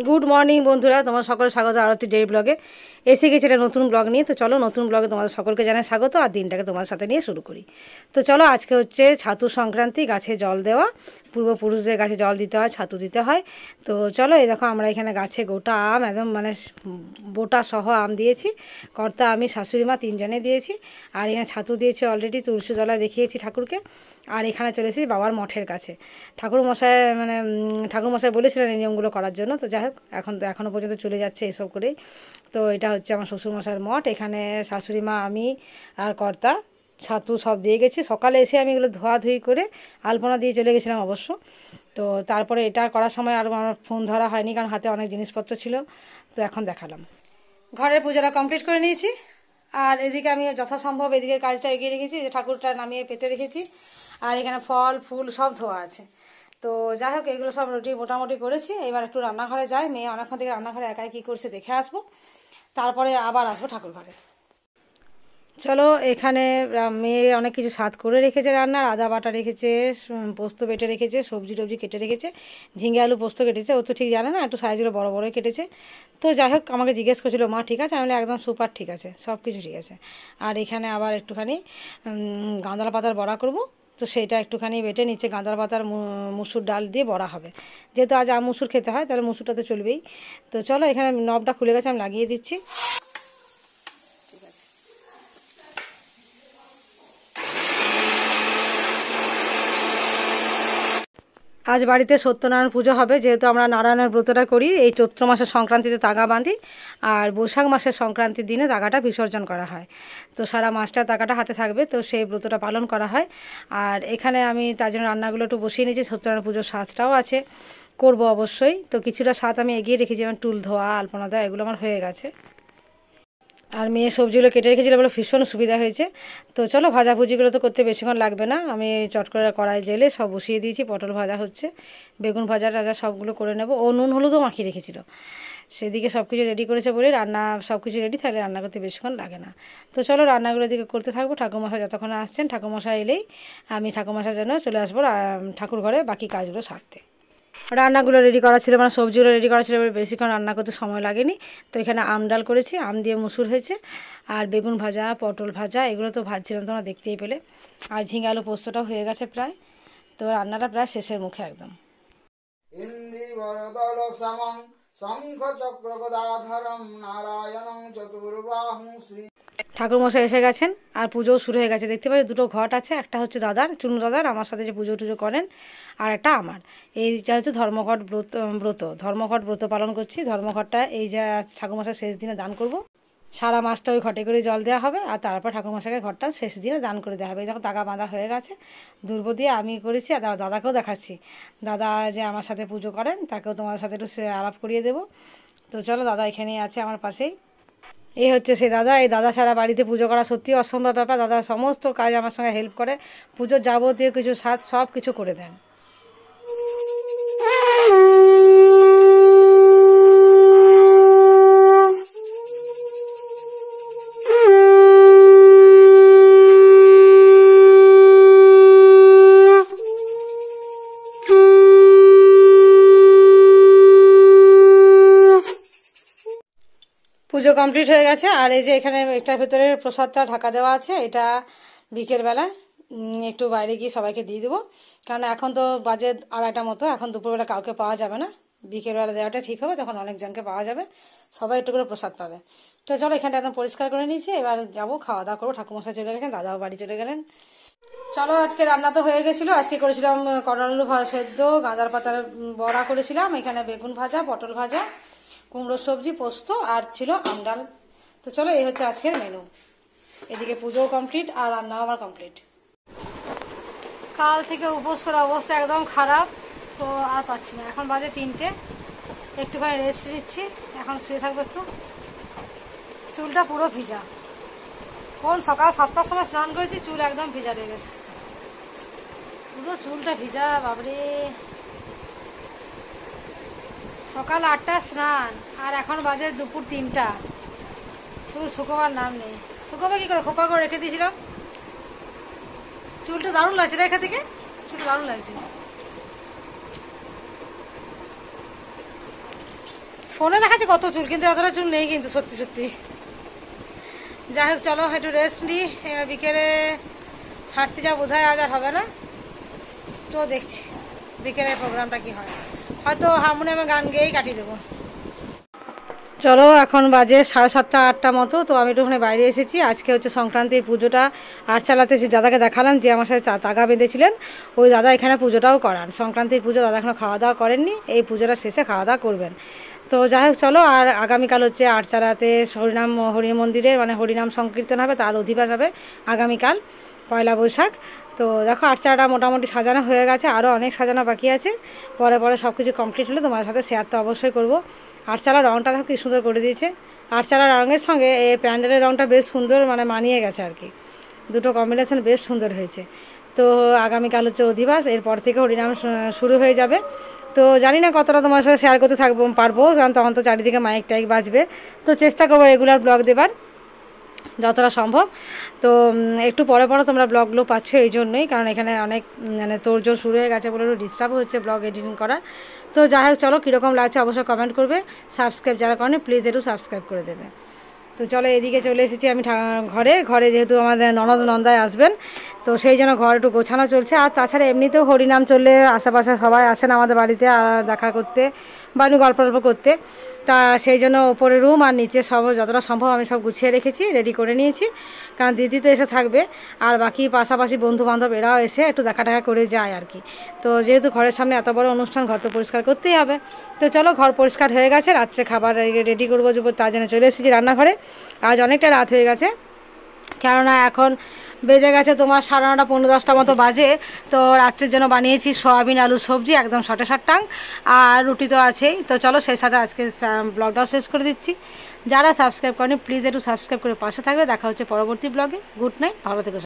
Good morning বন্ধুরা, তোমার সকলের স্বাগত আরতি ডেইলি ব্লগে। এসে গেছে একটা নতুন ব্লগ নিয়ে। তো চলো নতুন ব্লগে তোমাদের সকলকে জানাই স্বাগত, আর দিনটাকে তোমাদের সাথে নিয়ে শুরু করি। তো চলো, আজকে হচ্ছে ছাতু সংক্রান্তি, গাছে জল দেওয়া। পূর্বপুরুষদের গাছে জল দিতে হয়, ছাতু দিতে হয়। তো চলো, এই দেখো আমরা এখানে গাছে গোটা আম, একদম মানে বোটা সহ আম দিয়েছি। কর্তা, আমি, শাশুড়ি মা তিনজনে দিয়েছি। আর এখানে ছাতু দিয়েছি অলরেডি, তুলসী তলায় দেখিয়েছি ঠাকুরকে। আর এখানে চলে এসেছি বাবার মঠের কাছে। ঠাকুরমশাই বলেছিলেন এই নিয়মগুলো করার জন্য। তো যাই হোক, এখনও পর্যন্ত চলে যাচ্ছে এসব করেই। তো এটা হচ্ছে আমার শ্বশুরমশাইয়ের মঠ। এখানে শাশুড়ি মা, আমি আর কর্তা ছাতু সব দিয়ে গেছি। সকালে এসে আমি এগুলো ধোয়াধুয়ি করে আলপনা দিয়ে চলে গেছিলাম অবশ্য। তো তারপরে এটা করার সময় আর আমার ফোন ধরা হয়নি, কারণ হাতে অনেক জিনিসপত্র ছিল। তো এখন দেখালাম। ঘরের পুজোটা কমপ্লিট করে নিয়েছি। আর এদিকে আমি যথাসম্ভব এদিকে কাজটা এগিয়ে রেখেছি, যে ঠাকুরটা নামিয়ে পেতে রেখেছি। আর এখানে ফল ফুল সব ধোয়া আছে। তো যাই হোক, এগুলো সব রুটি মোটামুটি করেছি। এবার একটু রান্নাঘরে যাই, মেয়ে অনেকক্ষণ থেকে রান্নাঘরে একাই কী করছে দেখে আসবো। তারপরে আবার আসবো ঠাকুর ঘরে। চলো, এখানে মেয়ে অনেক কিছু স্বাদ করে রেখেছে রান্নার। আদা বাটা রেখেছে, পোস্ত বেটে রেখেছে, সবজি টবজি কেটে রেখেছে। ঝিঙে আলু পোস্ত কেটেছে, ও তো ঠিক জানে না, একটু সাইজগুলো বড় বড়ই কেটেছে। তো যাই হোক, আমাকে জিজ্ঞেস করছিল মা ঠিক আছে, আমি একদম সুপার ঠিক আছে, সব কিছু ঠিক আছে। আর এখানে আবার একটুখানি গাঁদাল পাতার বড়া করব। তো সেইটা একটুখানি বেটে নিচে গাঁদাল পাতার মুসুর ডাল দিয়ে বড়া হবে। যেহেতু আজ মুসুর খেতে হয়, তাহলে মুসুরটা তো চলবেই। তো চলো, এখানে নবটা খুলে গেছে, আমি লাগিয়ে দিচ্ছি। আজ বাড়িতে সত্যনারায়ণ পুজো হবে। যেহেতু আমরা নারায়ণের ব্রতটা করি, এই চৈত্র মাসের সংক্রান্তিতে তাগা বাঁধি। আর বৈশাখ মাসের সংক্রান্তির দিনে তাগাটা বিসর্জন করা হয়। তো সারা মাসটা তাগাটা হাতে থাকবে, তো সেই ব্রতটা পালন করা হয়। আর এখানে আমি তার জন্য রান্নাগুলো একটু বসিয়ে নিয়েছি। সত্যনারায়ণ পুজোর স্বাদটাও আছে, করব অবশ্যই। তো কিছুটা স্বাদ আমি এগিয়ে রেখেছি, যেমন টুল ধোয়া, আলপনা দেওয়া, এগুলো আমার হয়ে গেছে। আর মেয়ে সবজিগুলো কেটে রেখেছিল বলে ভীষণ সুবিধা হয়েছে। তো চলো, ভাজাভুজিগুলো তো করতে বেশিক্ষণ লাগবে না। আমি চট করে কড়াই জেলে সব বসিয়ে দিয়েছি। পটল ভাজা হচ্ছে, বেগুন ভাজা টাজা সবগুলো করে নেব। ও নুন হলুদও মাখিয়ে রেখেছিল, সেদিকে সব কিছু রেডি করেছে বলে রান্না সব কিছু রেডি, তাহলে রান্না করতে বেশিক্ষণ লাগে না। তো চলো, রান্নাগুলো দিকে করতে থাকবো। ঠাকুরমশাই যতক্ষণ আসছেন, ঠাকুরমশাই এলেই আমি ঠাকুরমশাইয়ের জন্য চলে আসবো ঠাকুর ঘরে বাকি কাজগুলো সারতে। রান্নাগুলো রেডি করা ছিল, মানে সবজিগুলো রেডি করা ছিল, বেশিক্ষণ রান্না করতে সময় লাগেনি। তো এখানে আম ডাল করেছি, আম দিয়ে মুসুর হয়েছে। আর বেগুন ভাজা, পটল ভাজা, এগুলো তো ভাজছিলাম, তোমরা দেখতেই পেলে। আর ঝিঙে আলু পোস্তটাও হয়ে গেছে প্রায়। তো রান্নাটা প্রায় শেষের মুখে একদম। ঠাকুরমশাই এসে গেছেন, আর পুজোও শুরু হয়ে গেছে। দেখতে পাচ্ছি দুটো ঘট আছে, একটা হচ্ছে দাদার, চুনু দাদার, আমার সাথে যে পুজো টুজো করেন, আর একটা আমার। এইটা হচ্ছে ধর্মঘট ব্রত পালন করছি। ধর্মঘটটা এই যে ঠাকুরমশাই শেষ দিনে দান করব। সারা মাসটা ওই ঘটে করে জল দেওয়া হবে, আর তারপর ঠাকুরমশাইকে ঘরটা শেষ দিনে দান করে দেওয়া হবে। এই দেখো তাগা বাঁধা হয়ে গেছে, দুর্ব দিয়ে আমি করেছি। আর দাদাকেও দেখাচ্ছি, দাদা যে আমার সাথে পুজো করেন, তাকেও তোমাদের সাথে একটু আলাপ করিয়ে দেবো। তো চলো, দাদা এখানেই আছে আমার পাশেই। এই হচ্ছে সে দাদা। এই দাদা ছাড়া বাড়িতে পুজো করা সত্যি অসম্ভব ব্যাপার। দাদা সমস্ত কাজ আমার সঙ্গে হেল্প করে, পুজোর যাবতীয় কিছু সাজ সব কিছু করে দেন। পুজো কমপ্লিট হয়ে গেছে। আর এই যে এখানে একটার ভেতরে প্রসাদটা ঢাকা দেওয়া আছে, এটা বিকেলবেলায় একটু বাইরে গিয়ে সবাইকে দিয়ে দেবো। কারণ এখন তো বাজে 2:30 মতো, এখন দুপুরবেলা কাউকে পাওয়া যাবে না। বিকেলবেলা দেওয়াটা ঠিক হবে, তখন অনেকজনকে পাওয়া যাবে, সবাই একটু করে প্রসাদ পাবে। তো চলো, এখানটা একদম পরিষ্কার করে নিয়েছি, এবার যাবো খাওয়া দাওয়া করবো। ঠাকুরমশাই চলে গেছেন, দাদাও বাড়ি চলে গেলেন। চলো, আজকে রান্না তো হয়ে গেছিলো। আজকে করেছিলাম করলা আলু সেদ্ধ, গাঁদার পাতার বড়া করেছিলাম, এখানে বেগুন ভাজা, পটল ভাজা, কুমড়ো সবজি, পোস্ত, আর ছিল আম ডাল। তো চলো, এই হচ্ছে আজকের মেনু। এদিকে পুজোও কমপ্লিট আর রান্নাও আমার কমপ্লিট। কাল থেকে উপোস করা অবস্থা একদম খারাপ, তো আর পাচ্ছি না। এখন বাজে 3টে, একটুখানি রেস্ট নিচ্ছি, এখন শুয়ে থাকবো একটু। চুলটা পুরো ভিজা, কোন সকাল 7টার সময় স্নান করেছি, চুল একদম ভিজা রয়ে গেছে, পুরো চুলটা ভিজা। বাবরে, সকাল 8টায় স্নান, আর এখন বাজে দুপুর 3টা, চুল শুকোবার নাম নেই। শুকোবে কি করে, খোপা করে রেখে দিয়েছিলাম। চুলটা দারুণ লাগছে রেখা থেকে, চুলটা দারুণ লাগছে। ফোনে দেখাচ্ছে কত চুল, কিন্তু এতটা চুল নেই কিন্তু সত্যি সত্যি। যাই হোক চলো একটু রেস্ট নিই, বিকেলে হাঁটতে যাও, বোধহয় আজ আর হবে না, তো দেখছি বিকেলের প্রোগ্রামটা কি হয়, হয়তো হারমোনিয়ামে গান গেয়েই কাটিয়ে দেবো। চলো এখন বাজে 7:30 8টা মতো, তো আমি একটুখানি বাইরে এসেছি। আজকে হচ্ছে সংক্রান্তির পুজোটা আর চালাতে এসে দাদাকে দেখালাম যে আমার সাথে তাগা বেঁধেছিলেন, ওই দাদা এখানে পুজোটাও করান। সংক্রান্তির পুজো দাদা এখনও খাওয়া দাওয়া করেননি, এই পুজোটা শেষে খাওয়া দাওয়া করবেন। তো যাই হোক চলো, আর আগামীকাল হচ্ছে আটচালাতে হরি মন্দিরের মানে হরিনাম সংকীর্তন হবে, তার অধিবাস হবে আগামীকাল 1 বৈশাখ। তো দেখো আটচালাটা মোটামুটি সাজানো হয়ে গেছে, আরও অনেক সাজানো বাকি আছে, পরে পরে সব কিছু কমপ্লিট হলে তোমার সাথে শেয়ার তো অবশ্যই করবো। আটচালার রঙটা দেখো কী সুন্দর করে দিয়েছে, আটচালার রঙের সঙ্গে এই প্যান্ডেলের রঙটা বেশ সুন্দর মানে মানিয়ে গেছে আর কি, দুটো কম্বিনেশন বেশ সুন্দর হয়েছে। তো আগামীকাল হচ্ছে অধিবাস, এরপর থেকে হরিনাম শুরু হয়ে যাবে। তো জানি না কতটা তোমার সাথে শেয়ার করতে পারবো, কারণ তখন তো চারিদিকে মাইক টাইক বাজবে, তো চেষ্টা করবো রেগুলার ব্লগ দেবার যতটা সম্ভব। তো একটু পরে পরে তোমরা ব্লগগুলো পাচ্ছ এই জন্যই, কারণ এখানে অনেক মানে তোড়জোড় শুরু হয়ে গেছে বলে একটু ডিস্টার্ব হচ্ছে ব্লগ এডিটিং করা। তো যাই হোক চলো, কীরকম লাগছে অবশ্যই কমেন্ট করবে, সাবস্ক্রাইব যারা করেনি প্লিজ একটু সাবস্ক্রাইব করে দেবে। তো চলো এদিকে চলে এসেছি আমি ঘরে যেহেতু আমাদের ননদ নন্দায় আসবেন, তো সেই জন্য ঘর একটু গোছানো চলছে। আর তাছাড়া এমনিতেও হরিনাম চললে আশেপাশে সবাই আসেন আমাদের বাড়িতে দেখা করতে বা গল্প করতে, তা সেই জন্য ওপরে রুম আর নিচে সব যতটা সম্ভব আমি সব গুছিয়ে রেখেছি, রেডি করে নিয়েছি, কারণ দিদি তো এসে থাকবে আর বাকি পাশাপাশি বন্ধুবান্ধব এরাও এসে একটু দেখা করে যায় আর কি। তো যেহেতু ঘরের সামনে এত বড় অনুষ্ঠান, ঘর তো পরিষ্কার করতেই হবে। তো চলো ঘর পরিষ্কার হয়ে গেছে, রাত্রে খাবার রেডি করবো, তার জন্য চলে এসেছি রান্নাঘরে। আজ অনেকটা রাত হয়ে গেছে, কেননা এখন বেজে গেছে তোমার 9:30 পৌনে 10টা মতো বাজে। তো রাত্রের জন্য বানিয়েছি সয়াবিন আলুর সবজি, একদম শটে শটাং, আর রুটি তো আছেই। তো চলো সেই সাথে আজকে ব্লগটাও শেষ করে দিচ্ছি। যারা সাবস্ক্রাইব করেনি প্লিজ একটু সাবস্ক্রাইব করে পাশে থাকবে। দেখা হচ্ছে পরবর্তী ব্লগে। গুড নাইট, ভালো থেকো।